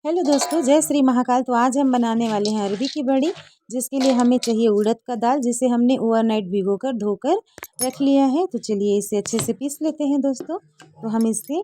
Hello दोस्तों, जय श्री महाकाल। तो आज हम बनाने वाले हैं अरबी की बड़ी, जिसके लिए हमें चाहिए उड़द का दाल, जिसे हमने ओवरनाइट भिगोकर धोकर रख लिया है। तो चलिए इसे अच्छे से पीस लेते हैं दोस्तों। तो हम इसे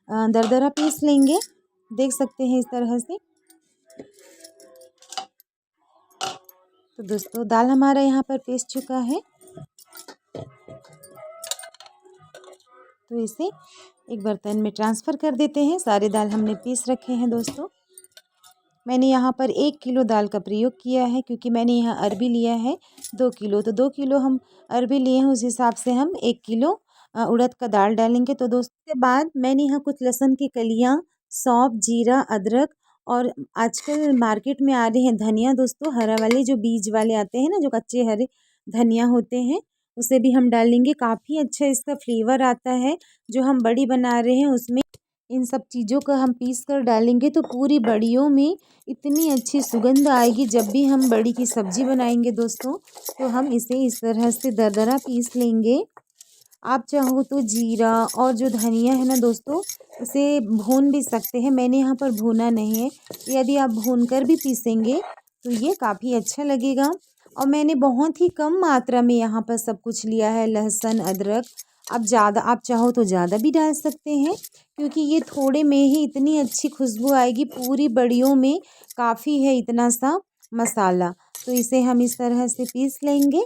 दरदरा पीस लेंगे, देख सकते हैं इस तरह से। तो दोस्तों दाल हमारा यहाँ पर पीस चुका है, तो इसे एक बर्तन में ट्रांसफ़र कर देते हैं। सारे दाल हमने पीस रखे हैं दोस्तों। मैंने यहाँ पर 1 किलो दाल का प्रयोग किया है, क्योंकि मैंने यहाँ अरबी लिया है 2 किलो। तो 2 किलो हम अरबी लिए हैं, उस हिसाब से हम 1 किलो उड़द का दाल डालेंगे। तो दोस्तों के बाद मैंने यहाँ कुछ लहसुन की कलियाँ, सौंफ, जीरा, अदरक और आजकल मार्केट में आ रहे हैं धनिया दोस्तों, हरा वाले जो बीज वाले आते हैं ना, जो कच्चे हरे धनिया होते हैं, उसे भी हम डालेंगे। काफ़ी अच्छा इसका फ्लेवर आता है। जो हम बड़ी बना रहे हैं उसमें इन सब चीज़ों को हम पीस कर डालेंगे, तो पूरी बड़ियों में इतनी अच्छी सुगंध आएगी। जब भी हम बड़ी की सब्ज़ी बनाएंगे दोस्तों, तो हम इसे इस तरह से दरदरा पीस लेंगे। आप चाहो तो जीरा और जो धनिया है ना दोस्तों, उसे भून भी सकते हैं। मैंने यहाँ पर भूना नहीं है। यदि आप भून कर भी पीसेंगे तो ये काफ़ी अच्छा लगेगा। और मैंने बहुत ही कम मात्रा में यहाँ पर सब कुछ लिया है, लहसुन, अदरक। आप चाहो तो ज़्यादा भी डाल सकते हैं, क्योंकि ये थोड़े में ही इतनी अच्छी खुशबू आएगी। पूरी बड़ियों में काफ़ी है इतना सा मसाला। तो इसे हम इस तरह से पीस लेंगे।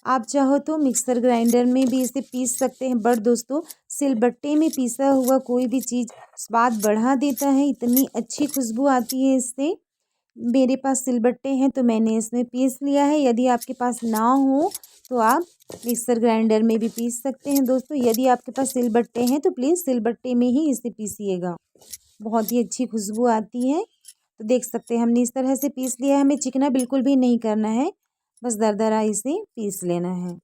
आप चाहो तो मिक्सर ग्राइंडर में भी इसे पीस सकते हैं, बट दोस्तों सिलबट्टे में पीसा हुआ कोई भी चीज़ स्वाद बढ़ा देता है। इतनी अच्छी खुशबू आती है इससे। मेरे पास सिलबट्टे हैं तो मैंने इसमें पीस लिया है। यदि आपके पास ना हो तो आप मिक्सर ग्राइंडर में भी पीस सकते हैं दोस्तों। यदि आपके पास सिलबट्टे हैं तो प्लीज़ सिलबट्टे में ही इसे पीसिएगा, बहुत ही अच्छी खुशबू आती है। तो देख सकते हैं हमने इस तरह से पीस लिया है। हमें चिकना बिल्कुल भी नहीं करना है, बस दरदरा इसे पीस लेना है।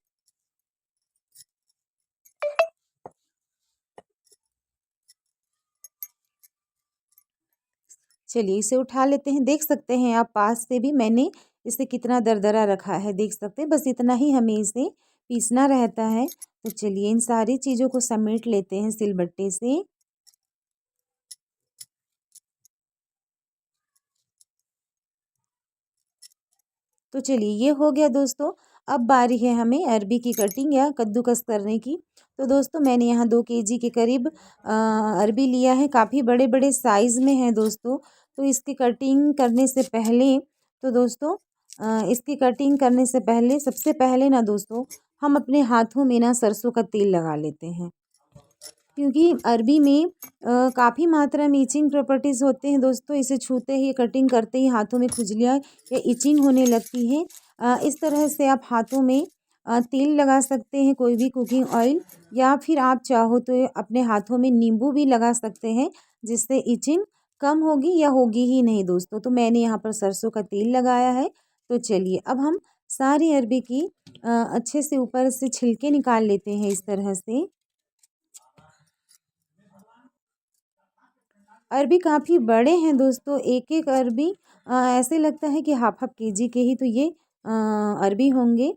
चलिए इसे उठा लेते हैं। देख सकते हैं आप पास से भी मैंने इसे कितना दरदरा रखा है, देख सकते हैं। बस इतना ही हमें इसे पीसना रहता है। तो चलिए इन सारी चीज़ों को समेट लेते हैं सिलबट्टे से। तो चलिए ये हो गया दोस्तों। अब बारी है हमें अरबी की कटिंग या कद्दूकस करने की। तो दोस्तों मैंने यहाँ 2 केजी के करीब अरबी लिया है। काफ़ी बड़े बड़े साइज़ में है दोस्तों। तो इसकी कटिंग करने से पहले तो दोस्तों इसकी कटिंग करने से पहले सबसे पहले ना दोस्तों, हम अपने हाथों में ना सरसों का तेल लगा लेते हैं, क्योंकि अरबी में काफ़ी मात्रा में इचिंग प्रॉपर्टीज़ होते हैं दोस्तों। इसे छूते ही, कटिंग करते ही हाथों में खुजलियाँ या इचिंग होने लगती है। इस तरह से आप हाथों में तेल लगा सकते हैं, कोई भी कुकिंग ऑयल, या फिर आप चाहो तो अपने हाथों में नींबू भी लगा सकते हैं, जिससे इचिंग कम होगी या होगी ही नहीं दोस्तों। तो मैंने यहाँ पर सरसों का तेल लगाया है। तो चलिए अब हम सारी अरबी की अच्छे से ऊपर से छिलके निकाल लेते हैं इस तरह से। अरबी काफ़ी बड़े हैं दोस्तों, एक एक अरबी ऐसे लगता है कि हाफ हाफ केजी के ही तो ये अरबी होंगे।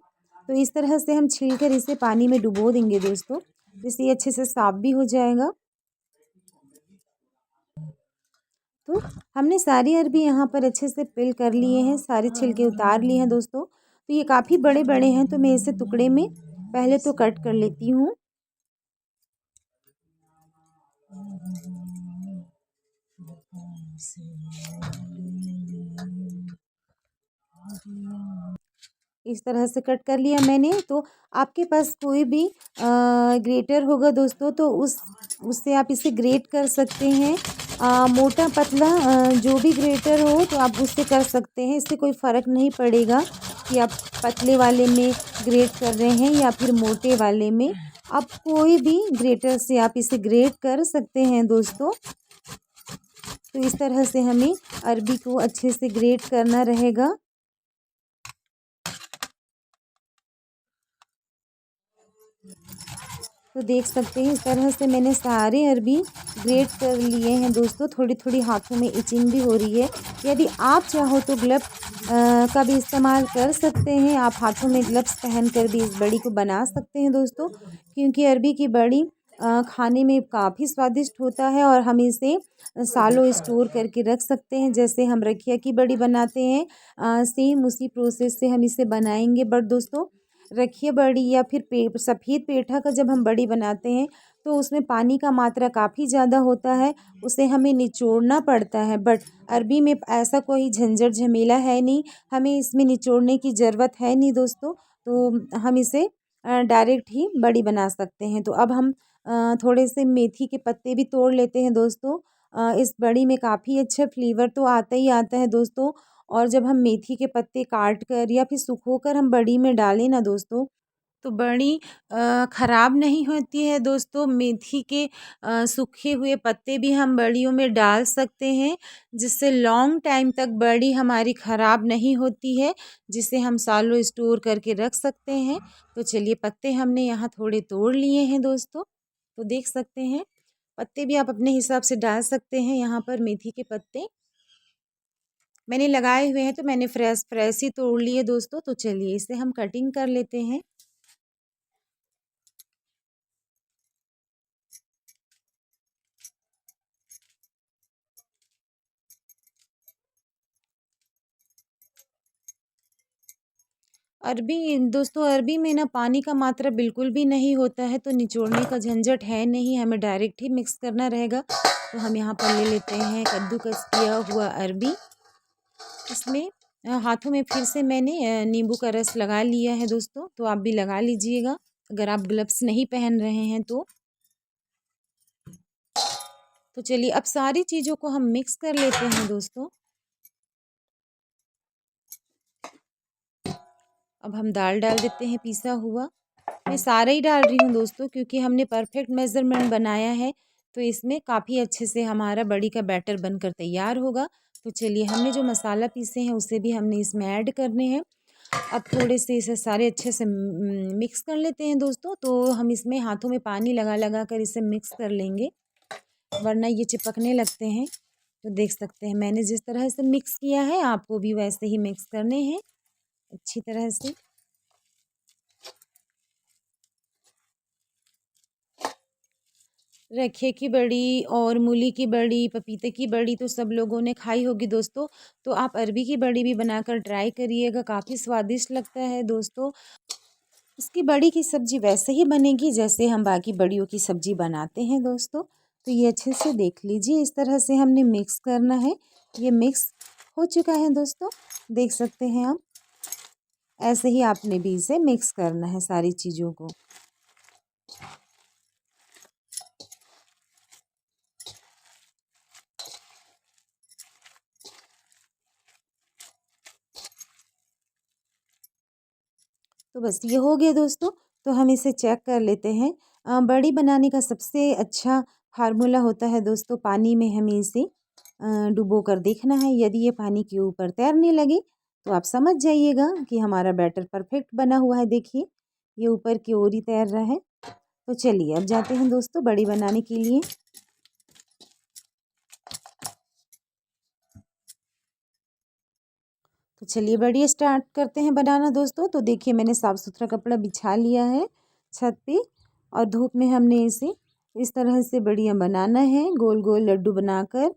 तो इस तरह से हम छीलकर इसे पानी में डुबो देंगे दोस्तों, जिससे ये अच्छे से साफ भी हो जाएगा। तो हमने सारी अरबी यहाँ पर अच्छे से पिल कर लिए हैं, सारे छिलके उतार लिए हैं दोस्तों। तो ये काफ़ी बड़े बड़े हैं, तो मैं इसे टुकड़े में पहले तो कट कर लेती हूँ। इस तरह से कट कर लिया मैंने। तो आपके पास कोई भी ग्रेटर होगा दोस्तों, तो उससे आप इसे ग्रेट कर सकते हैं। मोटा पतला जो भी ग्रेटर हो तो आप उससे कर सकते हैं। इससे कोई फ़र्क नहीं पड़ेगा कि आप पतले वाले में ग्रेट कर रहे हैं या फिर मोटे वाले में। आप कोई भी ग्रेटर से आप इसे ग्रेट कर सकते हैं दोस्तों। तो इस तरह से हमें अरबी को अच्छे से ग्रेट करना रहेगा। तो देख सकते हैं इस तरह से मैंने सारे अरबी ग्रेट कर लिए हैं दोस्तों। थोड़ी थोड़ी हाथों में इचिंग भी हो रही है। यदि आप चाहो तो ग्लव्स का भी इस्तेमाल कर सकते हैं। आप हाथों में ग्लव्स पहन कर भी इस बड़ी को बना सकते हैं दोस्तों, क्योंकि अरबी की बड़ी खाने में काफ़ी स्वादिष्ट होता है और हम इसे सालों स्टोर करके रख सकते हैं। जैसे हम रखिया की बड़ी बनाते हैं, सेम उसी प्रोसेस से हम इसे बनाएंगे। बट दोस्तों, रखिया बड़ी या फिर सफ़ेद पेठा का जब हम बड़ी बनाते हैं तो उसमें पानी का मात्रा काफ़ी ज़्यादा होता है, उसे हमें निचोड़ना पड़ता है। बट अरबी में ऐसा कोई झंझट झमेला है नहीं, हमें इसमें निचोड़ने की ज़रूरत है नहीं दोस्तों। तो हम इसे डायरेक्ट ही बड़ी बना सकते हैं। तो अब हम थोड़े से मेथी के पत्ते भी तोड़ लेते हैं दोस्तों। इस बड़ी में काफ़ी अच्छा फ्लेवर तो आता ही आता है दोस्तों। और जब हम मेथी के पत्ते काट कर या फिर सुखोकर हम बड़ी में डालें ना दोस्तों, तो बड़ी ख़राब नहीं होती है दोस्तों। मेथी के सूखे हुए पत्ते भी हम बड़ियों में डाल सकते हैं, जिससे लॉन्ग टाइम तक बड़ी हमारी ख़राब नहीं होती है, जिसे हम सालों स्टोर करके रख सकते हैं। तो चलिए, पत्ते हमने यहाँ थोड़े तोड़ लिए हैं दोस्तों, तो देख सकते हैं। पत्ते भी आप अपने हिसाब से डाल सकते हैं। यहाँ पर मेथी के पत्ते मैंने लगाए हुए हैं, तो मैंने फ्रेश फ्रेश ही तोड़ लिए दोस्तों। तो चलिए, इसे हम कटिंग कर लेते हैं। अरबी दोस्तों, अरबी में ना पानी का मात्रा बिल्कुल भी नहीं होता है, तो निचोड़ने का झंझट है नहीं, हमें डायरेक्ट ही मिक्स करना रहेगा। तो हम यहाँ पर ले लेते हैं कद्दूकस किया हुआ अरबी। इसमें हाथों में फिर से मैंने नींबू का रस लगा लिया है दोस्तों, तो आप भी लगा लीजिएगा अगर आप ग्लव्स नहीं पहन रहे हैं तो। चलिए, अब सारी चीज़ों को हम मिक्स कर लेते हैं दोस्तों। अब हम दाल डाल देते हैं पिसा हुआ। मैं सारा ही डाल रही हूँ दोस्तों, क्योंकि हमने परफेक्ट मेज़रमेंट बनाया है, तो इसमें काफ़ी अच्छे से हमारा बड़ी का बैटर बनकर तैयार होगा। तो चलिए, हमने जो मसाला पीसे हैं उसे भी हमने इसमें ऐड करने हैं। अब थोड़े से इसे सारे अच्छे से मिक्स कर लेते हैं दोस्तों। तो हम इसमें हाथों में पानी लगा लगा कर इसे मिक्स कर लेंगे, वरना ये चिपकने लगते हैं। तो देख सकते हैं, मैंने जिस तरह से मिक्स किया है आपको भी वैसे ही मिक्स करने हैं अच्छी तरह से। रखे की बड़ी और मूली की बड़ी, पपीते की बड़ी तो सब लोगों ने खाई होगी दोस्तों। तो आप अरबी की बड़ी भी बनाकर ट्राई करिएगा, काफ़ी स्वादिष्ट लगता है दोस्तों। इसकी बड़ी की सब्ज़ी वैसे ही बनेगी जैसे हम बाकी बड़ियों की सब्ज़ी बनाते हैं दोस्तों। तो ये अच्छे से देख लीजिए, इस तरह से हमने मिक्स करना है। ये मिक्स हो चुका है दोस्तों, देख सकते हैं आप। ऐसे ही आपने भी इसे मिक्स करना है सारी चीज़ों को। तो बस ये हो गया दोस्तों। तो हम इसे चेक कर लेते हैं। बड़ी बनाने का सबसे अच्छा फार्मूला होता है दोस्तों, पानी में हमें इसे डुबो कर देखना है। यदि ये पानी के ऊपर तैरने लगे तो आप समझ जाइएगा कि हमारा बैटर परफेक्ट बना हुआ है। देखिए, ये ऊपर की ओर ही तैर रहा है। तो चलिए, अब जाते हैं दोस्तों बड़ी बनाने के लिए। तो चलिए, बड़ी स्टार्ट करते हैं बनाना दोस्तों। तो देखिए, मैंने साफ़ सुथरा कपड़ा बिछा लिया है छत पे, और धूप में हमने इसे इस तरह से बढ़िया बनाना है, गोल गोल लड्डू बनाकर।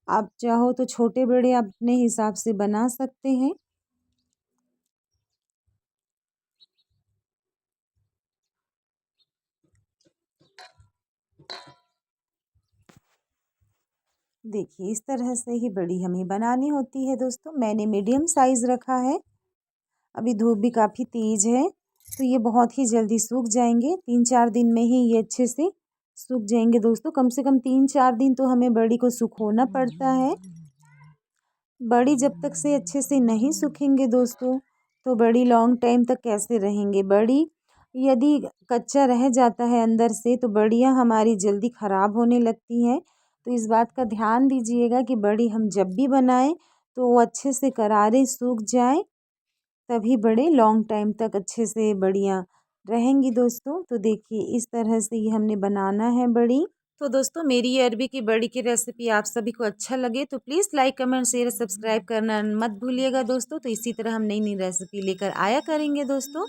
आप चाहो तो छोटे बड़े अपने हिसाब से बना सकते हैं। देखिए, इस तरह से ही बड़ी हमें बनानी होती है दोस्तों। मैंने मीडियम साइज़ रखा है। अभी धूप भी काफ़ी तेज़ है, तो ये बहुत ही जल्दी सूख जाएंगे। 3-4 दिन में ही ये अच्छे से सूख जाएंगे दोस्तों। कम से कम 3-4 दिन तो हमें बड़ी को सुखोना पड़ता है। बड़ी जब तक से अच्छे से नहीं सूखेंगे दोस्तों, तो बड़ी लॉन्ग टाइम तक कैसे रहेंगे। बड़ी यदि कच्चा रह जाता है अंदर से, तो बड़ियाँ हमारी जल्दी ख़राब होने लगती हैं। तो इस बात का ध्यान दीजिएगा कि बड़ी हम जब भी बनाएं तो वो अच्छे से करारे सूख जाए, तभी बड़े लॉन्ग टाइम तक अच्छे से बढ़िया रहेंगी दोस्तों। तो देखिए, इस तरह से ये हमने बनाना है बड़ी। तो दोस्तों, मेरी ये अरबी की बड़ी की रेसिपी आप सभी को अच्छा लगे तो please like comment share subscribe करना मत भूलिएगा दोस्तों। तो इसी तरह हम नई नई रेसिपी लेकर आया करेंगे दोस्तों।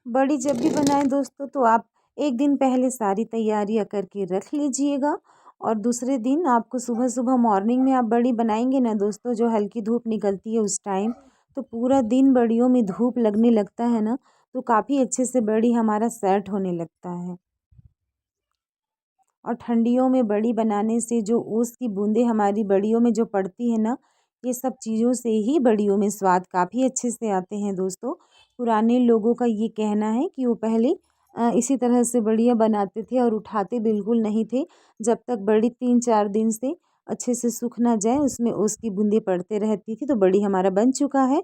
बड़ी जब भी बनाएं दोस्तों तो आप एक दिन पहले सारी तैयारियां करके रख लीजिएगा। और दूसरे दिन आपको सुबह सुबह मॉर्निंग में आप बड़ी बनाएंगे ना दोस्तों, जो हल्की धूप निकलती है उस टाइम, तो पूरा दिन बड़ियों में धूप लगने लगता है ना, तो काफ़ी अच्छे से बड़ी हमारा सेट होने लगता है। और ठंडियों में बड़ी बनाने से जो ओस की बूंदें हमारी बड़ियों में जो पड़ती है ना, ये सब चीज़ों से ही बड़ियों में स्वाद काफ़ी अच्छे से आते हैं दोस्तों। पुराने लोगों का ये कहना है कि वो पहले इसी तरह से बड़ियाँ बनाते थे और उठाते बिल्कुल नहीं थे, जब तक बड़ी 3-4 दिन से अच्छे से सूख ना जाए, उसमें ओस की बूंदें पड़ते रहती थी। तो बड़ी हमारा बन चुका है।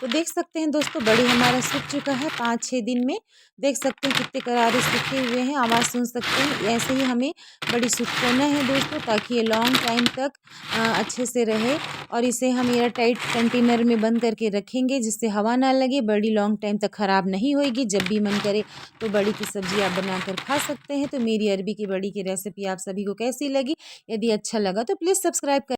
तो देख सकते हैं दोस्तों, बड़ी हमारा सूख चुका है 5-6 दिन में। देख सकते हैं कितने करारे सूखे हुए हैं, आवाज़ सुन सकते हैं। ऐसे ही हमें बड़ी सुखाना है दोस्तों, ताकि ये लॉन्ग टाइम तक अच्छे से रहे। और इसे हम एयर टाइट कंटेनर में बंद करके रखेंगे, जिससे हवा ना लगे। बड़ी लॉन्ग टाइम तक ख़राब नहीं होएगी। जब भी मन करे तो बड़ी की सब्ज़ी आप बनाकर खा सकते हैं। तो मेरी अरबी की बड़ी की रेसिपी आप सभी को कैसी लगी? यदि अच्छा लगा तो प्लीज़ सब्सक्राइब कर